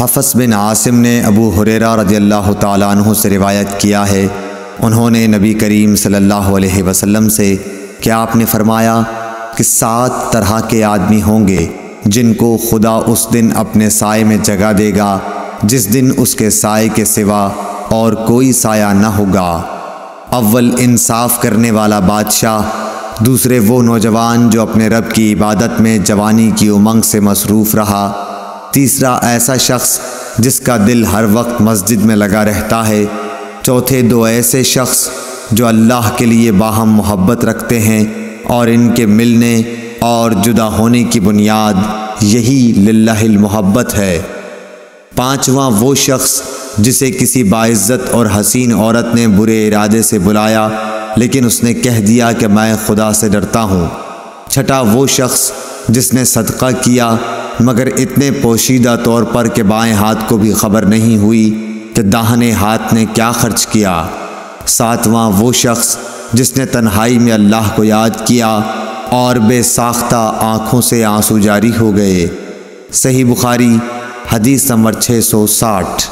حفص بن عاصم نے ابو ہریرہ رضی اللہ تعالیٰ عنہ سے روایت کیا ہے، انہوں نے نبی کریم صلی اللہ علیہ وسلم سے کہ آپ نے فرمایا کہ 7 طرح کے آدمی ہوں گے جن کو خدا اس دن اپنے سائے میں جگہ دے گا جس دن اس کے سائے کے سوا اور کوئی سایہ نہ ہوگا۔ اول انصاف کرنے والا بادشاہ، دوسرے وہ نوجوان جو اپنے رب کی عبادت میں جوانی کی امنگ سے مصروف رہا، تیسرا ایسا شخص جس کا دل ہر وقت مسجد میں لگا رہتا ہے، چوتھے 2 ایسے شخص جو اللہ کے لیے باہم محبت رکھتے ہیں اور ان کے ملنے اور جدا ہونے کی بنیاد یہی للہ المحبت ہے، پانچواں وہ شخص جسے کسی باعزت اور حسین عورت نے برے ارادے سے بلایا لیکن اس نے کہہ دیا کہ میں خدا سے ڈرتا ہوں، چھٹا وہ شخص جس نے صدقہ کیا مگر اتنے پوشیدہ طور پر کہ بائیں ہاتھ کو بھی خبر نہیں ہوئی کہ داہنے ہاتھ نے کیا خرچ کیا، ساتواں وہ شخص جس نے تنہائی میں اللہ کو یاد کیا اور بے ساختہ آنکھوں سے آنسو جاری ہو گئے۔ صحیح بخاری حدیث نمبر 660۔